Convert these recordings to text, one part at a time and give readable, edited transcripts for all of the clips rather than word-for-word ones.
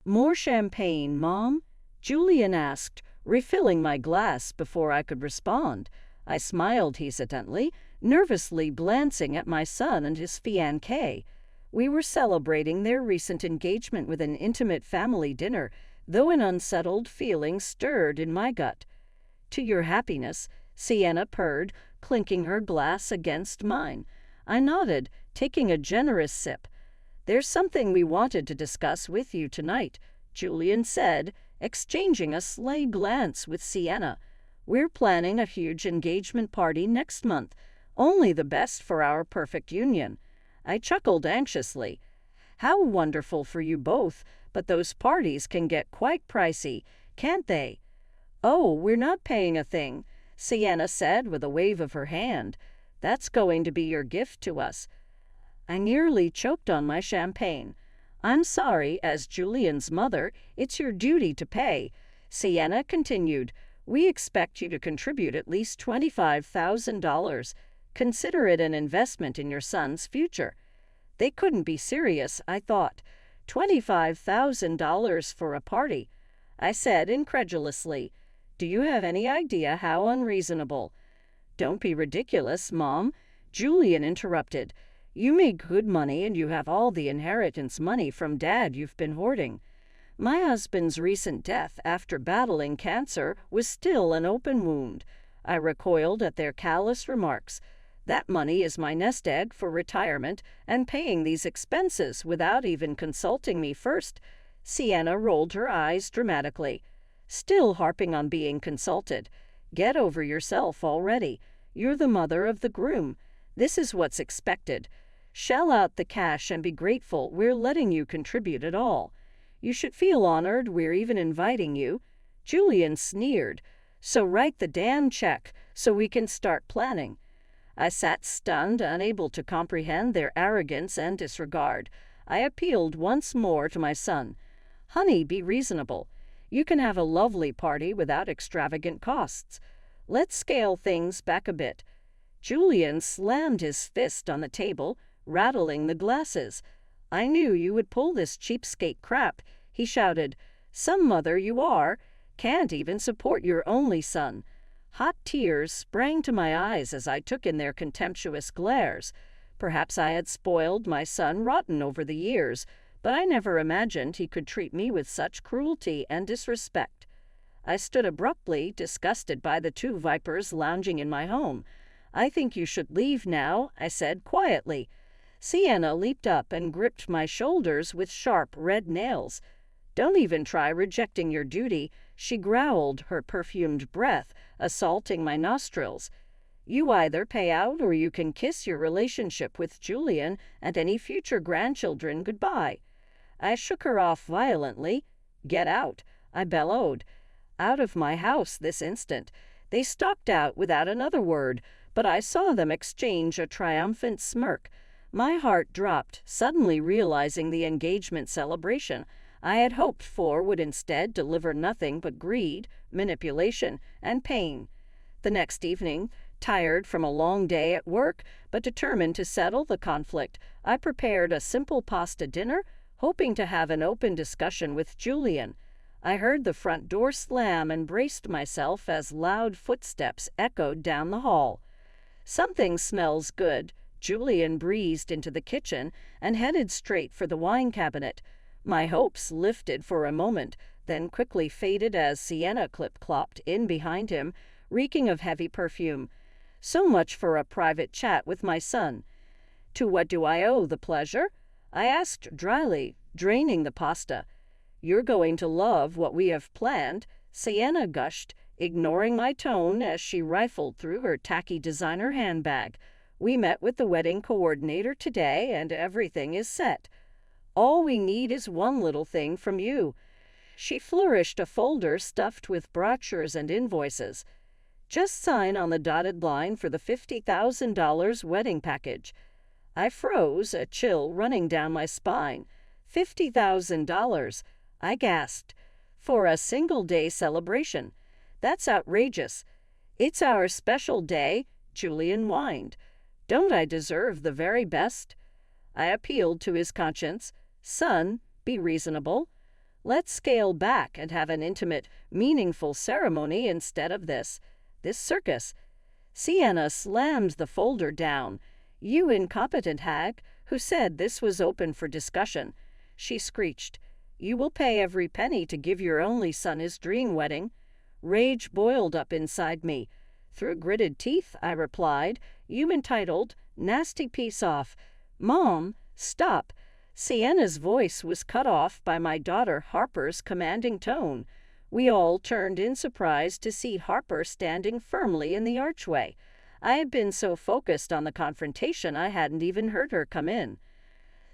More champagne, Mom? Julian asked, refilling my glass before I could respond. I smiled hesitantly, nervously glancing at my son and his fiancée. We were celebrating their recent engagement with an intimate family dinner, though an unsettled feeling stirred in my gut. To your happiness, Sienna purred, clinking her glass against mine. I nodded, taking a generous sip. There's something we wanted to discuss with you tonight, Julian said, exchanging a sly glance with Sienna. We're planning a huge engagement party next month, only the best for our perfect union. I chuckled anxiously. How wonderful for you both, but those parties can get quite pricey, can't they? Oh, we're not paying a thing, Sienna said with a wave of her hand. That's going to be your gift to us. I nearly choked on my champagne. I'm sorry, as Julian's mother, it's your duty to pay. Sienna continued, we expect you to contribute at least $25,000. Consider it an investment in your son's future. They couldn't be serious, I thought. $25,000 for a party, I said incredulously. Do you have any idea how unreasonable? Don't be ridiculous, Mom, Julian interrupted. You make good money and you have all the inheritance money from Dad you've been hoarding. My husband's recent death after battling cancer was still an open wound. I recoiled at their callous remarks. That money is my nest egg for retirement, and paying these expenses without even consulting me first. Sienna rolled her eyes dramatically. Still harping on being consulted. Get over yourself already. You're the mother of the groom. This is what's expected. Shell out the cash and be grateful we're letting you contribute at all. You should feel honored we're even inviting you. Julian sneered. So write the damn check so we can start planning. I sat stunned, unable to comprehend their arrogance and disregard. I appealed once more to my son. Honey, be reasonable. You can have a lovely party without extravagant costs. Let's scale things back a bit. Julian slammed his fist on the table, rattling the glasses. I knew you would pull this cheapskate crap, he shouted. Some mother you are. Can't even support your only son. Hot tears sprang to my eyes as I took in their contemptuous glares. Perhaps I had spoiled my son rotten over the years, but I never imagined he could treat me with such cruelty and disrespect. I stood abruptly, disgusted by the two vipers lounging in my home. I think you should leave now, I said quietly. Sienna leaped up and gripped my shoulders with sharp red nails. Don't even try rejecting your duty, she growled, her perfumed breath assaulting my nostrils. You either pay out or you can kiss your relationship with Julian and any future grandchildren goodbye. I shook her off violently. Get out, I bellowed. Out of my house this instant. They stalked out without another word, but I saw them exchange a triumphant smirk. My heart dropped, suddenly realizing the engagement celebration I had hoped for would instead deliver nothing but greed, manipulation, and pain. The next evening, tired from a long day at work, but determined to settle the conflict, I prepared a simple pasta dinner, hoping to have an open discussion with Julian. I heard the front door slam and braced myself as loud footsteps echoed down the hall. Something smells good, Julian breezed into the kitchen and headed straight for the wine cabinet. My hopes lifted for a moment, then quickly faded as Sienna clip-clopped in behind him, reeking of heavy perfume. So much for a private chat with my son. To what do I owe the pleasure? I asked dryly, draining the pasta. You're going to love what we have planned, Sienna gushed, ignoring my tone as she rifled through her tacky designer handbag. We met with the wedding coordinator today and everything is set. All we need is one little thing from you. She flourished a folder stuffed with brochures and invoices. Just sign on the dotted line for the $50,000 wedding package. I froze, a chill running down my spine. $50,000, I gasped. For a single-day celebration. That's outrageous. It's our special day, Julian whined. Don't I deserve the very best? I appealed to his conscience. Son, be reasonable. Let's scale back and have an intimate, meaningful ceremony instead of this circus." Sienna slammed the folder down. "You incompetent hag, who said this was open for discussion?" she screeched. "You will pay every penny to give your only son his dream wedding." Rage boiled up inside me. Through gritted teeth, I replied, "You entitled, nasty piece off." "Mom, stop." Sienna's voice was cut off by my daughter Harper's commanding tone. We all turned in surprise to see Harper standing firmly in the archway. I had been so focused on the confrontation I hadn't even heard her come in.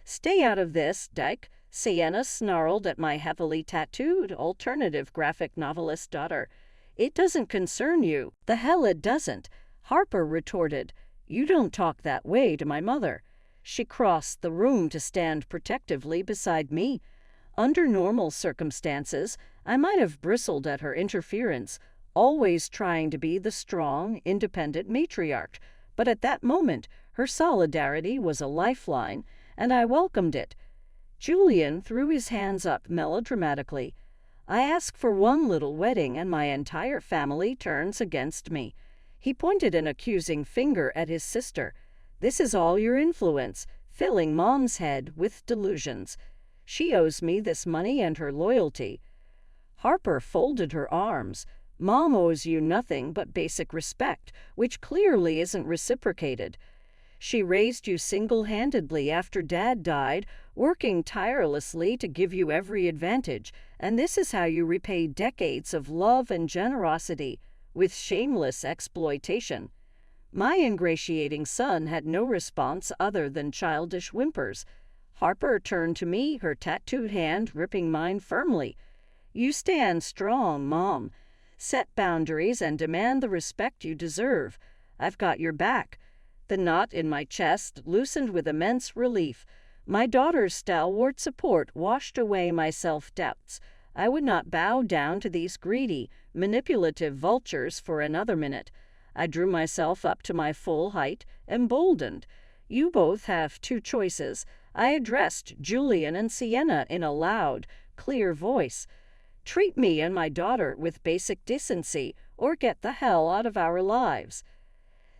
"Stay out of this, dyke," Sienna snarled at my heavily tattooed alternative graphic novelist daughter. "It doesn't concern you." "The hell it doesn't," Harper retorted. "You don't talk that way to my mother." She crossed the room to stand protectively beside me. Under normal circumstances, I might have bristled at her interference, always trying to be the strong, independent matriarch. But at that moment, her solidarity was a lifeline, and I welcomed it. Julian threw his hands up melodramatically. "I ask for one little wedding, and my entire family turns against me." He pointed an accusing finger at his sister. "This is all your influence, filling Mom's head with delusions. She owes me this money and her loyalty." Harper folded her arms. "Mom owes you nothing but basic respect, which clearly isn't reciprocated. She raised you single-handedly after Dad died, working tirelessly to give you every advantage, and this is how you repay decades of love and generosity, with shameless exploitation." My ingratiating son had no response other than childish whimpers. Harper turned to me, her tattooed hand gripping mine firmly. "You stand strong, Mom. Set boundaries and demand the respect you deserve. I've got your back." The knot in my chest loosened with immense relief. My daughter's stalwart support washed away my self-doubts. I would not bow down to these greedy, manipulative vultures for another minute. I drew myself up to my full height, emboldened. "You both have two choices." I addressed Julian and Sienna in a loud, clear voice. "Treat me and my daughter with basic decency, or get the hell out of our lives."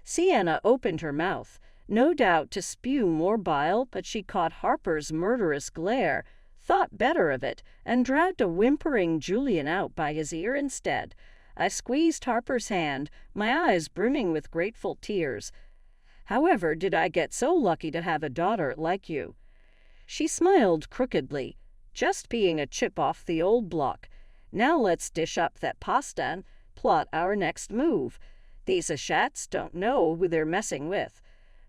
Sienna opened her mouth, no doubt to spew more bile, but she caught Harper's murderous glare, thought better of it, and dragged a whimpering Julian out by his ear instead. I squeezed Harper's hand, my eyes brimming with grateful tears. "However did I get so lucky to have a daughter like you?" She smiled crookedly. "Just being a chip off the old block. Now let's dish up that pasta and plot our next move. These Ashats don't know who they're messing with."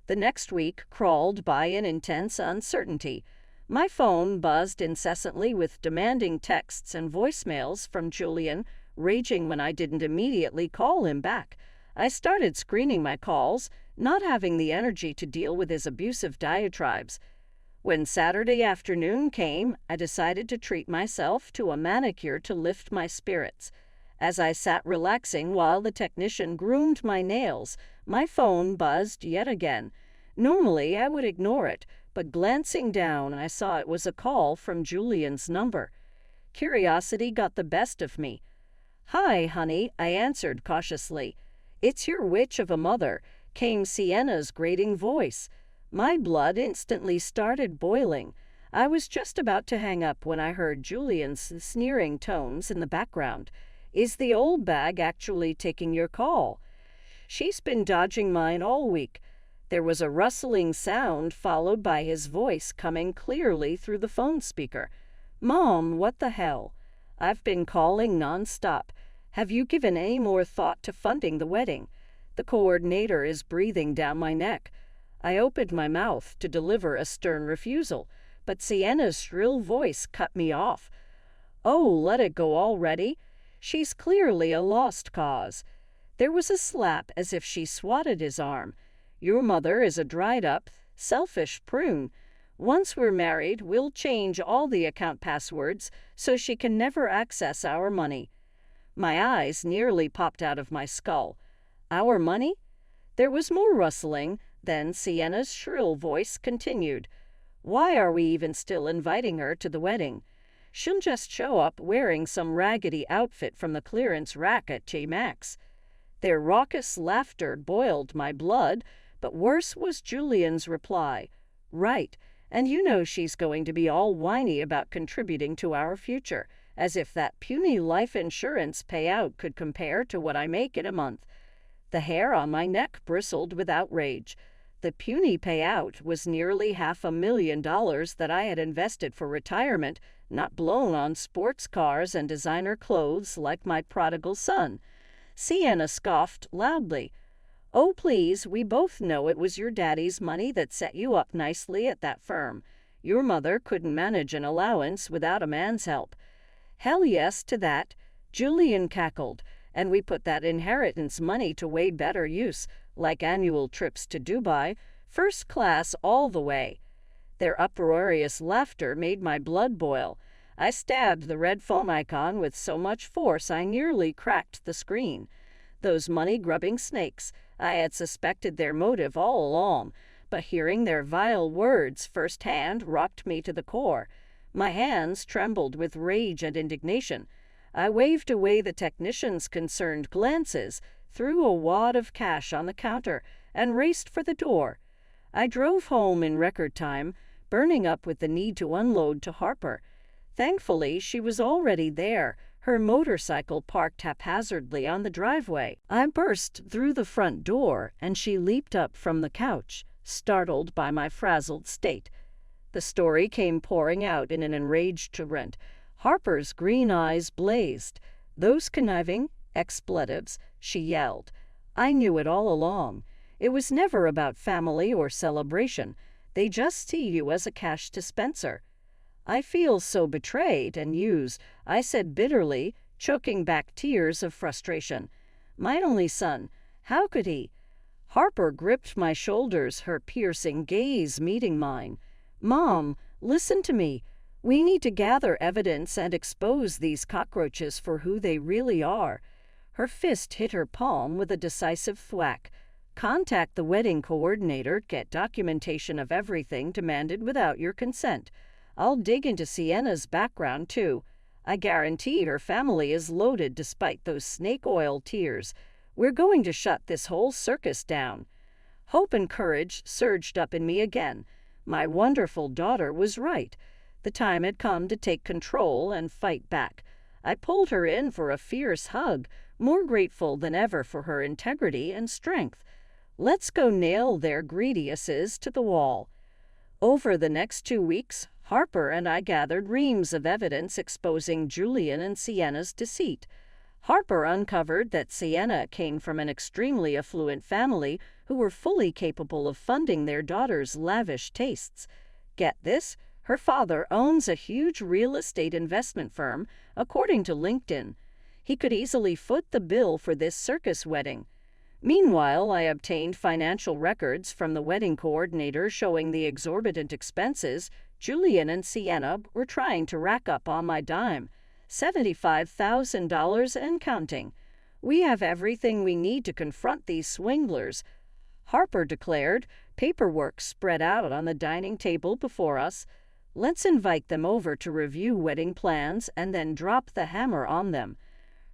The next week crawled by in intense uncertainty. My phone buzzed incessantly with demanding texts and voicemails from Julian, raging when I didn't immediately call him back. I started screening my calls, not having the energy to deal with his abusive diatribes. When Saturday afternoon came, I decided to treat myself to a manicure to lift my spirits. As I sat relaxing while the technician groomed my nails, my phone buzzed yet again. Normally, I would ignore it, but glancing down, I saw it was a call from Julian's number. Curiosity got the best of me. "Hi, honey," I answered cautiously. "It's your witch of a mother," came Sienna's grating voice. My blood instantly started boiling. I was just about to hang up when I heard Julian's sneering tones in the background. "Is the old bag actually taking your call?" "She's been dodging mine all week." There was a rustling sound followed by his voice coming clearly through the phone speaker. "Mom, what the hell? I've been calling nonstop. Have you given any more thought to funding the wedding? The coordinator is breathing down my neck." I opened my mouth to deliver a stern refusal, but Sienna's shrill voice cut me off. "Oh, let it go already. She's clearly a lost cause." There was a slap as if she swatted his arm. "Your mother is a dried-up, selfish prune. Once we're married, we'll change all the account passwords so she can never access our money." My eyes nearly popped out of my skull. "Our money?" There was more rustling, then Sienna's shrill voice continued. "Why are we even still inviting her to the wedding? She'll just show up wearing some raggedy outfit from the clearance rack at J-Max. Their raucous laughter boiled my blood, but worse was Julian's reply. Right, and you know she's going to be all whiny about contributing to our future, as if that puny life insurance payout could compare to what I make in a month. The hair on my neck bristled with outrage. The puny payout was nearly $500,000 that I had invested for retirement, not blown on sports cars and designer clothes like my prodigal son. Sienna scoffed loudly. Oh, please, we both know it was your daddy's money that set you up nicely at that firm. Your mother couldn't manage an allowance without a man's help. Hell yes to that, Julian cackled, and we put that inheritance money to way better use, like annual trips to Dubai, first class all the way. Their uproarious laughter made my blood boil. I stabbed the red phone icon with so much force I nearly cracked the screen. Those money-grubbing snakes, I had suspected their motive all along, but hearing their vile words firsthand rocked me to the core. My hands trembled with rage and indignation. I waved away the technician's concerned glances, threw a wad of cash on the counter, and raced for the door. I drove home in record time, burning up with the need to unload to Harper. Thankfully, she was already there, her motorcycle parked haphazardly on the driveway. I burst through the front door, and she leaped up from the couch, startled by my frazzled state. The story came pouring out in an enraged torrent. Harper's green eyes blazed. Those conniving expletives, she yelled. I knew it all along. It was never about family or celebration. They just see you as a cash dispenser. I feel so betrayed and used, I said bitterly, choking back tears of frustration. My only son, how could he? Harper gripped my shoulders, her piercing gaze meeting mine. Mom, listen to me. We need to gather evidence and expose these cockroaches for who they really are. Her fist hit her palm with a decisive thwack. Contact the wedding coordinator, get documentation of everything demanded without your consent. I'll dig into Sienna's background, too. I guarantee her family is loaded despite those snake oil tears. We're going to shut this whole circus down. Hope and courage surged up in me again. My wonderful daughter was right. The time had come to take control and fight back. I pulled her in for a fierce hug, more grateful than ever for her integrity and strength. Let's go nail their greedy asses to the wall. Over the next 2 weeks, Harper and I gathered reams of evidence exposing Julian and Sienna's deceit. Harper uncovered that Sienna came from an extremely affluent family who were fully capable of funding their daughter's lavish tastes. Get this? Her father owns a huge real estate investment firm, according to LinkedIn. He could easily foot the bill for this circus wedding. Meanwhile, I obtained financial records from the wedding coordinator showing the exorbitant expenses Julian and Sienna were trying to rack up on my dime, $75,000 and counting. We have everything we need to confront these swindlers, Harper declared, paperwork spread out on the dining table before us. Let's invite them over to review wedding plans and then drop the hammer on them.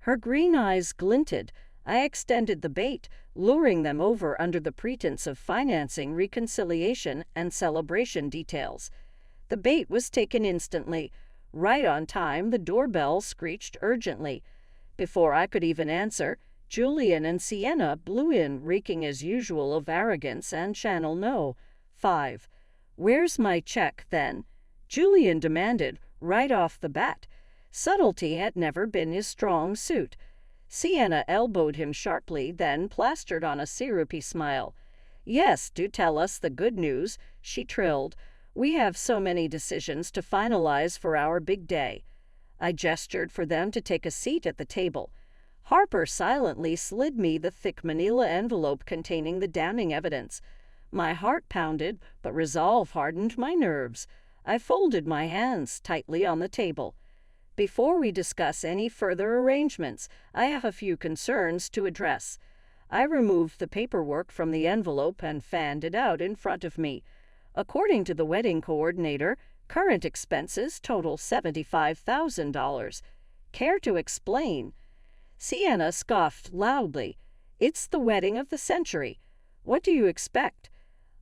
Her green eyes glinted. I extended the bait, luring them over under the pretense of financing reconciliation and celebration details. The bait was taken instantly. Right on time, the doorbell screeched urgently. Before I could even answer, Julian and Sienna blew in, reeking as usual of arrogance and Channel No. 5. Where's my check, then? Julian demanded, right off the bat. Subtlety had never been his strong suit. Sienna elbowed him sharply, then plastered on a syrupy smile. Yes, do tell us the good news, she trilled. We have so many decisions to finalize for our big day. I gestured for them to take a seat at the table. Harper silently slid me the thick manila envelope containing the damning evidence. My heart pounded, but resolve hardened my nerves. I folded my hands tightly on the table. Before we discuss any further arrangements, I have a few concerns to address. I removed the paperwork from the envelope and fanned it out in front of me. According to the wedding coordinator, Current expenses total $75,000. Care to explain? Sienna scoffed loudly. It's the wedding of the century. What do you expect?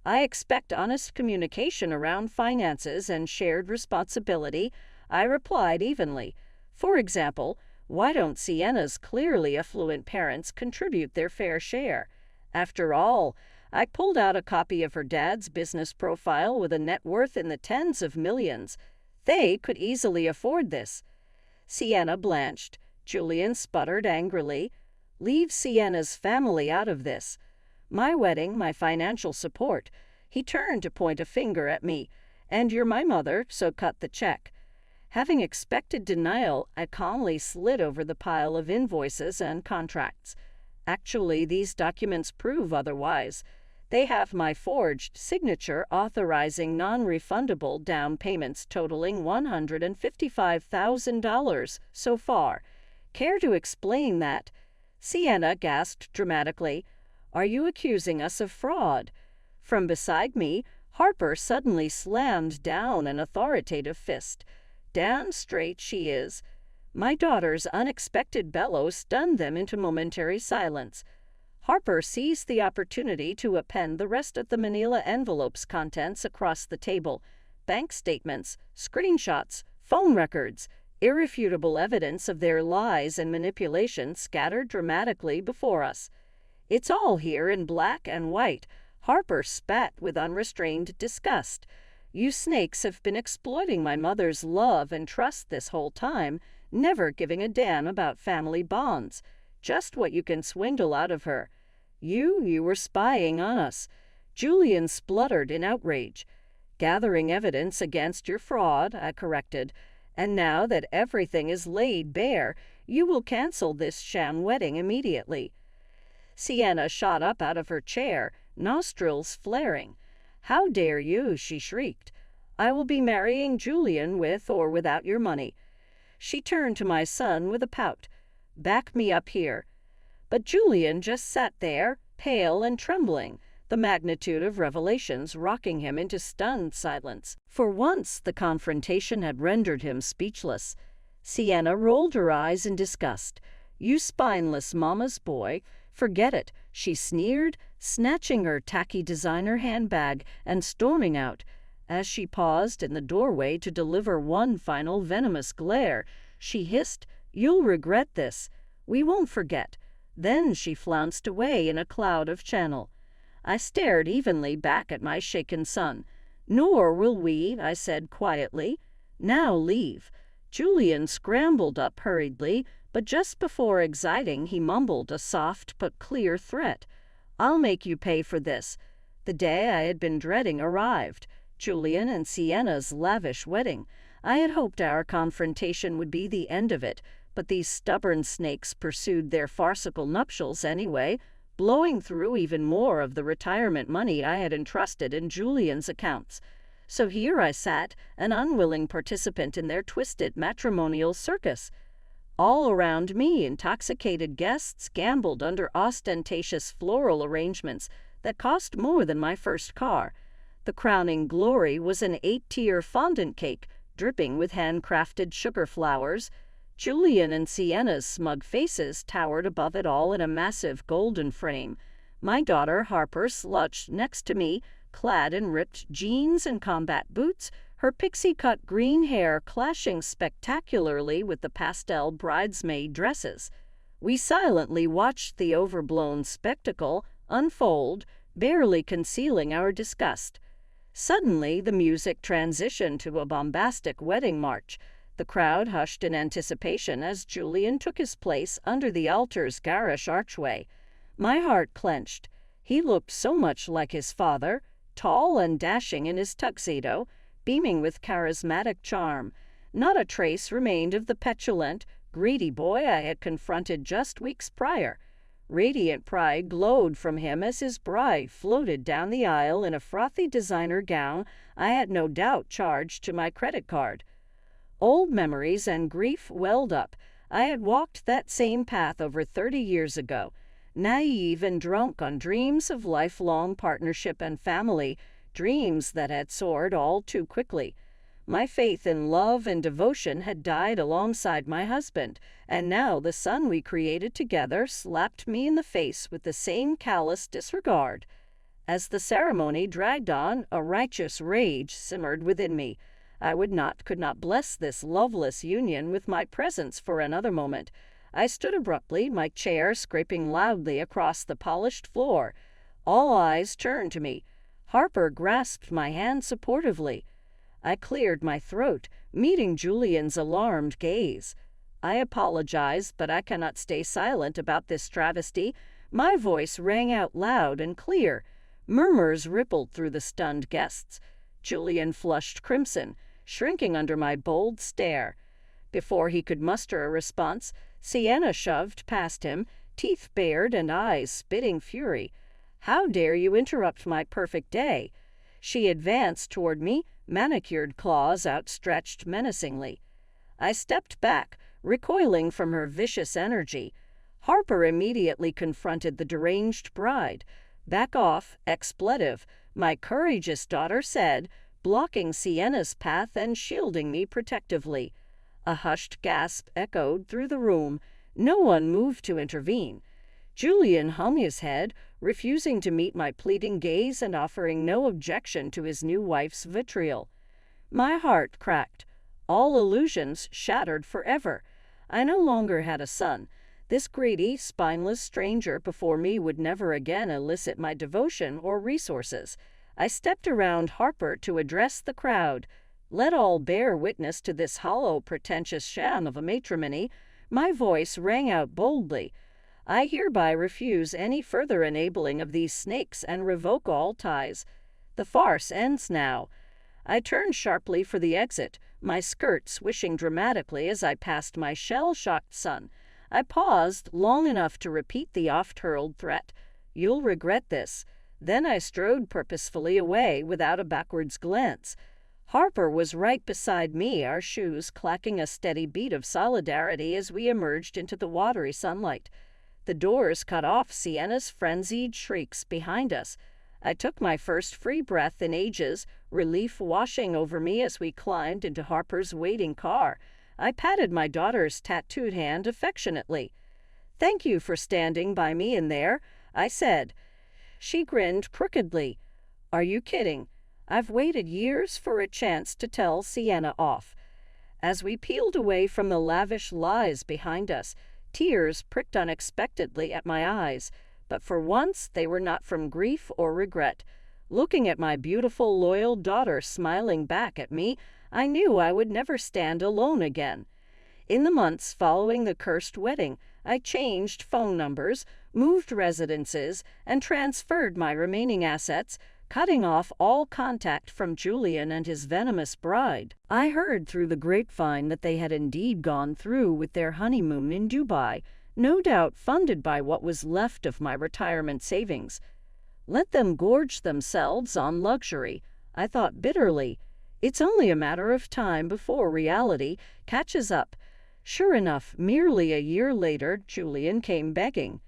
I expect honest communication around finances and shared responsibility, I replied evenly. For example, why don't Sienna's clearly affluent parents contribute their fair share? After all, I pulled out a copy of her dad's business profile with a net worth in the tens of millions. They could easily afford this. Sienna blanched. Julian sputtered angrily. Leave Sienna's family out of this. My wedding, my financial support. He turned to point a finger at me. And you're my mother, so cut the check. Having expected denial, I calmly slid over the pile of invoices and contracts. Actually, these documents prove otherwise. They have my forged signature authorizing non-refundable down payments totaling $155,000 so far. Care to explain that? Sienna gasped dramatically. Are you accusing us of fraud? From beside me, Harper suddenly slammed down an authoritative fist. Damn straight she is. My daughter's unexpected bellow stunned them into momentary silence. Harper seized the opportunity to append the rest of the manila envelope's contents across the table. Bank statements, screenshots, phone records, irrefutable evidence of their lies and manipulation scattered dramatically before us. It's all here in black and white. Harper spat with unrestrained disgust. You snakes have been exploiting my mother's love and trust this whole time, never giving a damn about family bonds. Just what you can swindle out of her. You were spying on us. Julian spluttered in outrage. Gathering evidence against your fraud, I corrected. And now that everything is laid bare, you will cancel this sham wedding immediately. Sienna shot up out of her chair, nostrils flaring. How dare you, she shrieked. I will be marrying Julian with or without your money. She turned to my son with a pout. Back me up here. But Julian just sat there, pale and trembling, the magnitude of revelations rocking him into stunned silence. For once, the confrontation had rendered him speechless. Sienna rolled her eyes in disgust. You spineless mama's boy. Forget it, she sneered, snatching her tacky designer handbag and storming out. As she paused in the doorway to deliver one final venomous glare, she hissed, You'll regret this. We won't forget. Then she flounced away in a cloud of channel. I stared evenly back at my shaken son. Nor will we, I said quietly. Now leave. Julian scrambled up hurriedly, but just before exciting he mumbled a soft but clear threat. I'll make you pay for this. The day I had been dreading arrived. Julian and Sienna's lavish wedding. I had hoped our confrontation would be the end of it, but these stubborn snakes pursued their farcical nuptials anyway, blowing through even more of the retirement money I had entrusted in Julian's accounts. So here I sat, an unwilling participant in their twisted matrimonial circus. All around me, intoxicated guests gambled under ostentatious floral arrangements that cost more than my first car. The crowning glory was an 8-tier fondant cake dripping with handcrafted sugar flowers. Julian and Sienna's smug faces towered above it all in a massive golden frame. My daughter Harper slouched next to me, clad in ripped jeans and combat boots, her pixie-cut green hair clashing spectacularly with the pastel bridesmaid dresses. We silently watched the overblown spectacle unfold, barely concealing our disgust. Suddenly, the music transitioned to a bombastic wedding march. The crowd hushed in anticipation as Julian took his place under the altar's garish archway. My heart clenched. He looked so much like his father, tall and dashing in his tuxedo, beaming with charismatic charm. Not a trace remained of the petulant, greedy boy I had confronted just weeks prior. Radiant pride glowed from him as his bride floated down the aisle in a frothy designer gown I had no doubt charged to my credit card. Old memories and grief welled up. I had walked that same path over 30 years ago, naive and drunk on dreams of lifelong partnership and family, dreams that had soared all too quickly. My faith in love and devotion had died alongside my husband, and now the son we created together slapped me in the face with the same callous disregard. As the ceremony dragged on, a righteous rage simmered within me. I could not bless this loveless union with my presence for another moment. I stood abruptly, my chair scraping loudly across the polished floor. All eyes turned to me. Harper grasped my hand supportively. I cleared my throat, meeting Julian's alarmed gaze. I apologize, but I cannot stay silent about this travesty. My voice rang out loud and clear. Murmurs rippled through the stunned guests. Julian flushed crimson, shrinking under my bold stare. Before he could muster a response, Sienna shoved past him, teeth bared and eyes spitting fury. "How dare you interrupt my perfect day?" She advanced toward me, manicured claws outstretched menacingly. I stepped back, recoiling from her vicious energy. Harper immediately confronted the deranged bride. "Back off, expletive," my courageous daughter said, blocking Sienna's path and shielding me protectively. A hushed gasp echoed through the room. No one moved to intervene. Julian hung his head, refusing to meet my pleading gaze and offering no objection to his new wife's vitriol. My heart cracked. All illusions shattered forever. I no longer had a son. This greedy, spineless stranger before me would never again elicit my devotion or resources. I stepped around Harper to address the crowd. Let all bear witness to this hollow, pretentious sham of a matrimony. My voice rang out boldly. I hereby refuse any further enabling of these snakes and revoke all ties. The farce ends now. I turned sharply for the exit, my skirt swishing dramatically as I passed my shell-shocked son. I paused long enough to repeat the oft-hurled threat. "You'll regret this." Then I strode purposefully away without a backwards glance. Harper was right beside me, our shoes clacking a steady beat of solidarity as we emerged into the watery sunlight. The doors cut off Sienna's frenzied shrieks behind us. I took my first free breath in ages, relief washing over me as we climbed into Harper's waiting car. I patted my daughter's tattooed hand affectionately. "Thank you for standing by me in there," I said. She grinned crookedly. "Are you kidding? I've waited years for a chance to tell Sienna off." As we peeled away from the lavish lies behind us, tears pricked unexpectedly at my eyes, but for once they were not from grief or regret. Looking at my beautiful, loyal daughter smiling back at me, I knew I would never stand alone again. In the months following the cursed wedding, I changed phone numbers, moved residences, and transferred my remaining assets, cutting off all contact from Julian and his venomous bride. I heard through the grapevine that they had indeed gone through with their honeymoon in Dubai, no doubt funded by what was left of my retirement savings. Let them gorge themselves on luxury, I thought bitterly. It's only a matter of time before reality catches up. Sure enough, merely a year later, Julian came begging.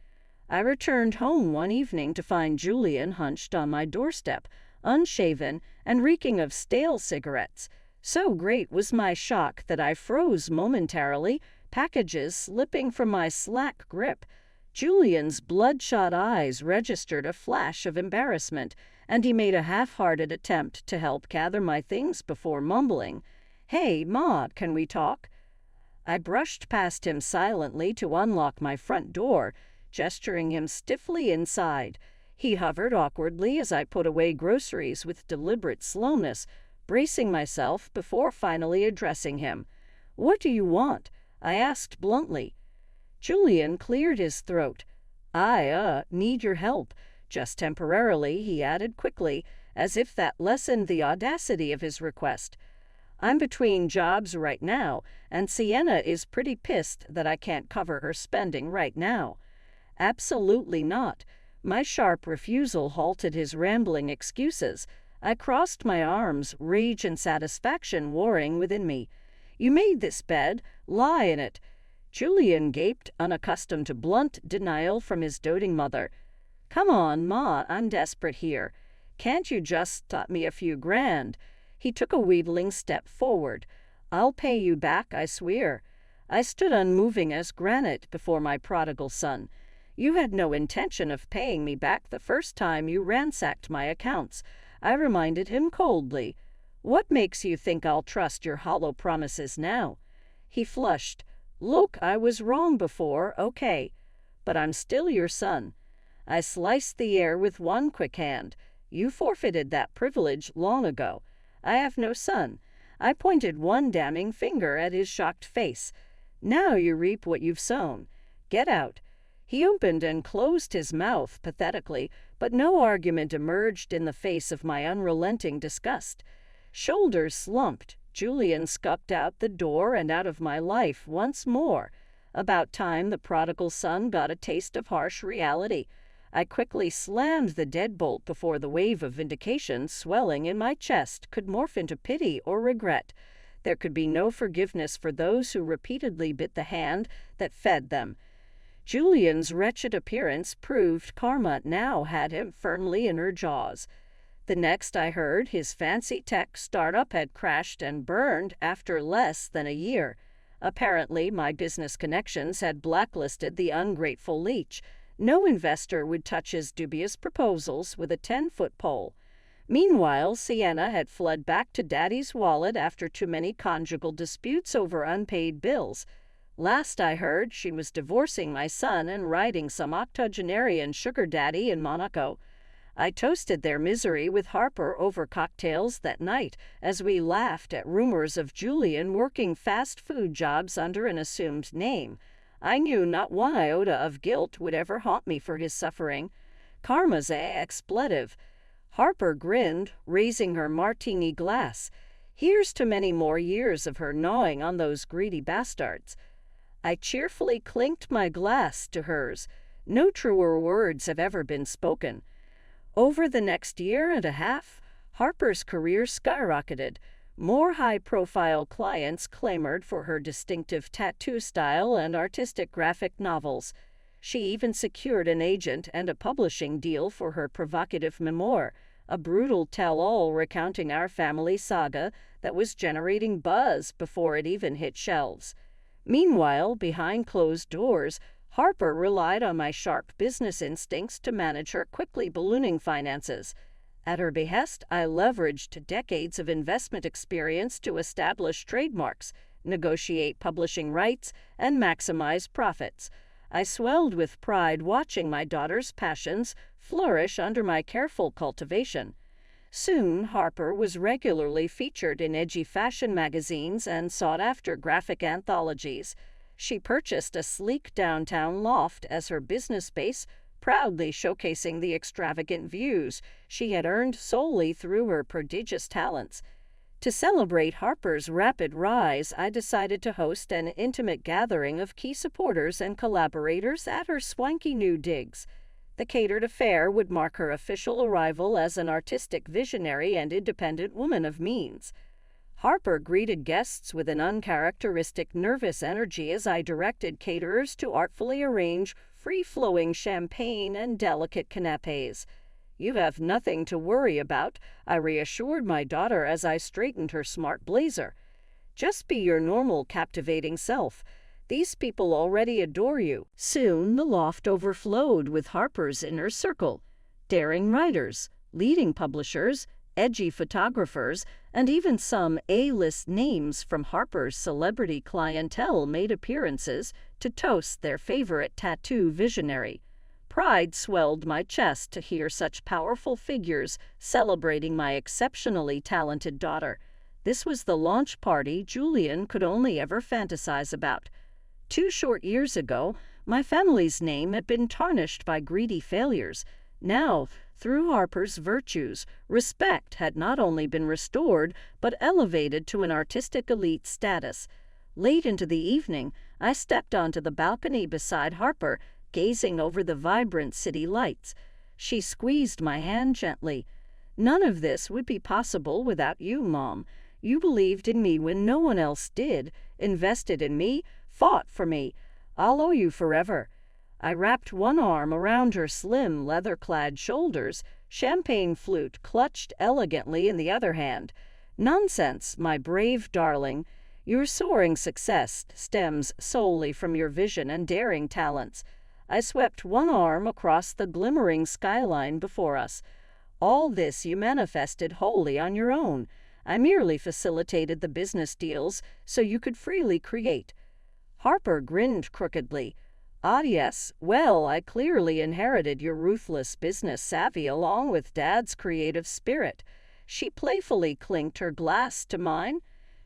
I returned home one evening to find Julian hunched on my doorstep, unshaven and reeking of stale cigarettes. So great was my shock that I froze momentarily, packages slipping from my slack grip. Julian's bloodshot eyes registered a flash of embarrassment, and he made a half-hearted attempt to help gather my things before mumbling, "Hey, Ma, can we talk?" I brushed past him silently to unlock my front door, gesturing him stiffly inside. He hovered awkwardly as I put away groceries with deliberate slowness, bracing myself before finally addressing him. "What do you want?" I asked bluntly. Julian cleared his throat. "I need your help, just temporarily," he added quickly, as if that lessened the audacity of his request. "I'm between jobs right now, and Sienna is pretty pissed that I can't cover her spending right now." "Absolutely not." My sharp refusal halted his rambling excuses. I crossed my arms, rage and satisfaction warring within me. "You made this bed. Lie in it." Julian gaped, unaccustomed to blunt denial from his doting mother. "Come on, Ma, I'm desperate here. Can't you just stop me a few grand?" He took a wheedling step forward. "I'll pay you back, I swear." I stood unmoving as granite before my prodigal son. "You had no intention of paying me back the first time you ransacked my accounts," I reminded him coldly. "What makes you think I'll trust your hollow promises now?" He flushed. "Look, I was wrong before, okay, but I'm still your son." I sliced the air with one quick hand. "You forfeited that privilege long ago. I have no son." I pointed one damning finger at his shocked face. "Now you reap what you've sown. Get out." He opened and closed his mouth pathetically, but no argument emerged in the face of my unrelenting disgust. Shoulders slumped, Julian scupped out the door and out of my life once more. About time the prodigal son got a taste of harsh reality. I quickly slammed the deadbolt before the wave of vindication swelling in my chest could morph into pity or regret. There could be no forgiveness for those who repeatedly bit the hand that fed them. Julian's wretched appearance proved karma now had him firmly in her jaws. The next I heard, his fancy tech startup had crashed and burned after less than a year. Apparently, my business connections had blacklisted the ungrateful leech. No investor would touch his dubious proposals with a 10-foot pole. Meanwhile, Sienna had fled back to Daddy's wallet after too many conjugal disputes over unpaid bills. Last I heard, she was divorcing my son and riding some octogenarian sugar daddy in Monaco. I toasted their misery with Harper over cocktails that night as we laughed at rumors of Julian working fast food jobs under an assumed name. I knew not one iota of guilt would ever haunt me for his suffering. Karma's expletive. Harper grinned, raising her martini glass. "Here's to many more years of her gnawing on those greedy bastards." I cheerfully clinked my glass to hers. No truer words have ever been spoken. Over the next year and a half, Harper's career skyrocketed. More high-profile clients clamored for her distinctive tattoo style and artistic graphic novels. She even secured an agent and a publishing deal for her provocative memoir, a brutal tell-all recounting our family saga that was generating buzz before it even hit shelves. Meanwhile, behind closed doors, Harper relied on my sharp business instincts to manage her quickly ballooning finances. At her behest, I leveraged decades of investment experience to establish trademarks, negotiate publishing rights, and maximize profits. I swelled with pride watching my daughter's passions flourish under my careful cultivation. Soon, Harper was regularly featured in edgy fashion magazines and sought-after graphic anthologies. She purchased a sleek downtown loft as her business space, proudly showcasing the extravagant views she had earned solely through her prodigious talents. To celebrate Harper's rapid rise, I decided to host an intimate gathering of key supporters and collaborators at her swanky new digs. The catered affair would mark her official arrival as an artistic visionary and independent woman of means. Harper greeted guests with an uncharacteristic nervous energy as I directed caterers to artfully arrange free-flowing champagne and delicate canapes. "You have nothing to worry about," I reassured my daughter as I straightened her smart blazer. "Just be your normal, captivating self. These people already adore you." Soon the loft overflowed with Harper's inner circle. Daring writers, leading publishers, edgy photographers, and even some A-list names from Harper's celebrity clientele made appearances to toast their favorite tattoo visionary. Pride swelled my chest to hear such powerful figures celebrating my exceptionally talented daughter. This was the launch party Julian could only ever fantasize about. 2 short years ago, my family's name had been tarnished by greedy failures. Now, through Harper's virtues, respect had not only been restored, but elevated to an artistic elite status. Late into the evening, I stepped onto the balcony beside Harper, gazing over the vibrant city lights. She squeezed my hand gently. "None of this would be possible without you, Mom. You believed in me when no one else did, invested in me, fought for me. I'll owe you forever." I wrapped one arm around her slim, leather-clad shoulders, champagne flute clutched elegantly in the other hand. Nonsense, my brave darling. Your soaring success stems solely from your vision and daring talents. I swept one arm across the glimmering skyline before us. All this you manifested wholly on your own. I merely facilitated the business deals so you could freely create. Harper grinned crookedly. Ah, yes, well, I clearly inherited your ruthless business savvy along with Dad's creative spirit. She playfully clinked her glass to mine.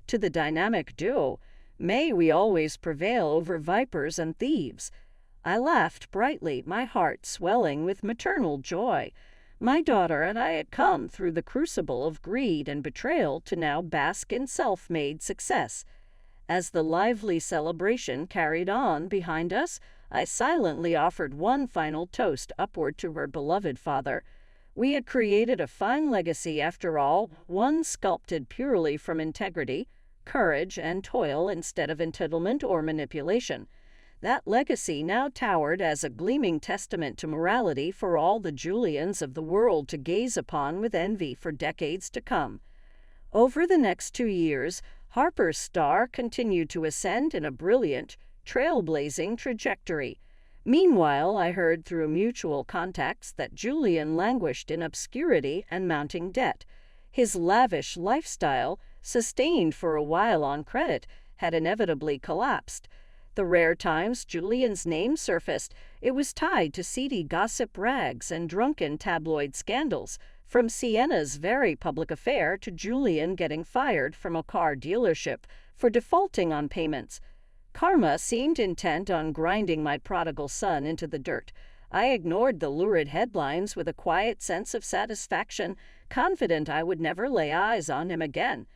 To the dynamic duo, may we always prevail over vipers and thieves. I laughed brightly, my heart swelling with maternal joy. My daughter and I had come through the crucible of greed and betrayal to now bask in self-made success. As the lively celebration carried on behind us, I silently offered one final toast upward to her beloved father. We had created a fine legacy after all, one sculpted purely from integrity, courage, and toil instead of entitlement or manipulation. That legacy now towered as a gleaming testament to morality for all the Julians of the world to gaze upon with envy for decades to come. Over the next 2 years, Harper's star continued to ascend in a brilliant, trailblazing trajectory. Meanwhile, I heard through mutual contacts that Julian languished in obscurity and mounting debt. His lavish lifestyle, sustained for a while on credit, had inevitably collapsed. The rare times Julian's name surfaced, it was tied to seedy gossip rags and drunken tabloid scandals, from Sienna's very public affair to Julian getting fired from a car dealership for defaulting on payments. Karma seemed intent on grinding my prodigal son into the dirt. I ignored the lurid headlines with a quiet sense of satisfaction, confident I would never lay eyes on him again.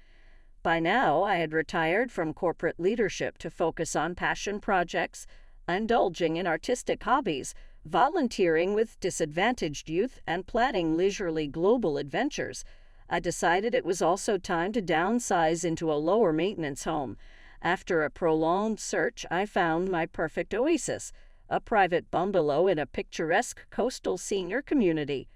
By now, I had retired from corporate leadership to focus on passion projects, indulging in artistic hobbies, volunteering with disadvantaged youth, and planning leisurely global adventures. I decided it was also time to downsize into a lower-maintenance home. After a prolonged search, I found my perfect oasis, a private bungalow in a picturesque coastal senior community.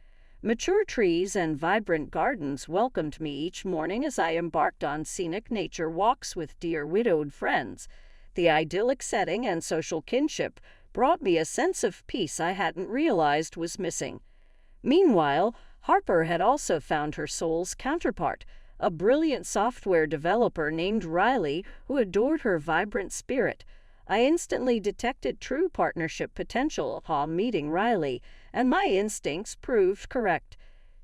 Mature trees and vibrant gardens welcomed me each morning as I embarked on scenic nature walks with dear widowed friends. The idyllic setting and social kinship brought me a sense of peace I hadn't realized was missing. Meanwhile, Harper had also found her soul's counterpart, a brilliant software developer named Riley who adored her vibrant spirit. I instantly detected true partnership potential upon meeting Riley, and my instincts proved correct.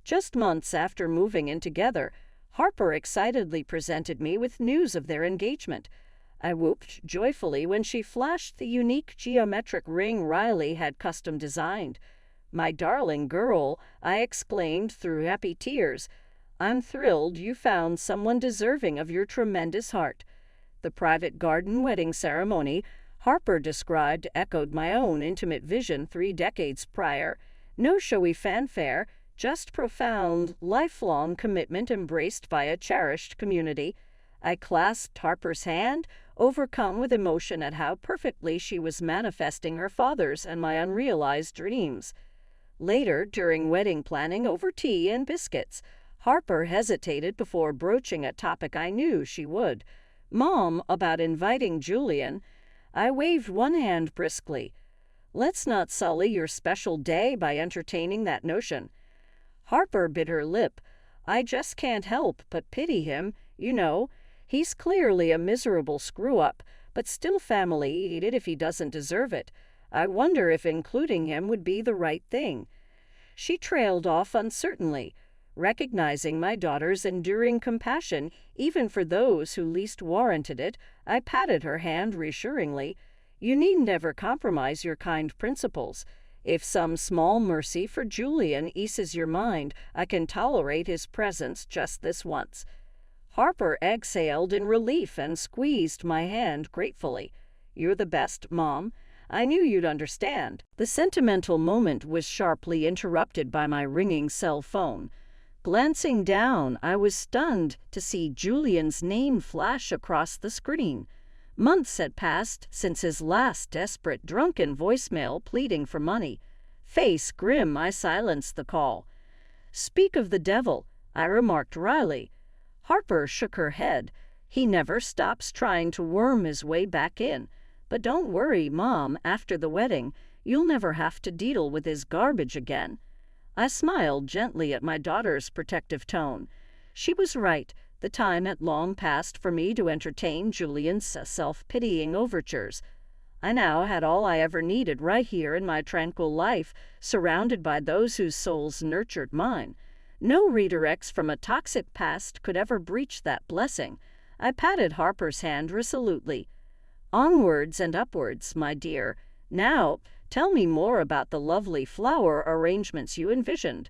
Just months after moving in together, Harper excitedly presented me with news of their engagement. I whooped joyfully when she flashed the unique geometric ring Riley had custom designed. "My darling girl," I exclaimed through happy tears, "I'm thrilled you found someone deserving of your tremendous heart." The private garden wedding ceremony Harper described echoed my own intimate vision 3 decades prior. No showy fanfare, just profound, lifelong commitment embraced by a cherished community. I clasped Harper's hand, overcome with emotion at how perfectly she was manifesting her father's and my unrealized dreams. Later, during wedding planning over tea and biscuits, Harper hesitated before broaching a topic I knew she would. "Mom, about inviting Julian." I waved one hand briskly. "Let's not sully your special day by entertaining that notion." Harper bit her lip. "I just can't help but pity him, you know. He's clearly a miserable screw-up, but still family-aided if he doesn't deserve it. I wonder if including him would be the right thing." She trailed off uncertainly. Recognizing my daughter's enduring compassion, even for those who least warranted it, I patted her hand reassuringly. "You needn't ever compromise your kind principles. If some small mercy for Julian eases your mind, I can tolerate his presence just this once." Harper exhaled in relief and squeezed my hand gratefully. "You're the best, Mom. I knew you'd understand." The sentimental moment was sharply interrupted by my ringing cell phone. Glancing down, I was stunned to see Julian's name flash across the screen. Months had passed since his last desperate, drunken voicemail pleading for money. Face grim, I silenced the call. "Speak of the devil," I remarked wryly. Harper shook her head. He never stops trying to worm his way back in. But don't worry, Mom, after the wedding, you'll never have to deal with his garbage again. I smiled gently at my daughter's protective tone. She was right. The time had long passed for me to entertain Julian's self-pitying overtures. I now had all I ever needed right here in my tranquil life, surrounded by those whose souls nurtured mine. No redirects from a toxic past could ever breach that blessing. I patted Harper's hand resolutely. Onwards and upwards, my dear. Now, tell me more about the lovely flower arrangements you envisioned.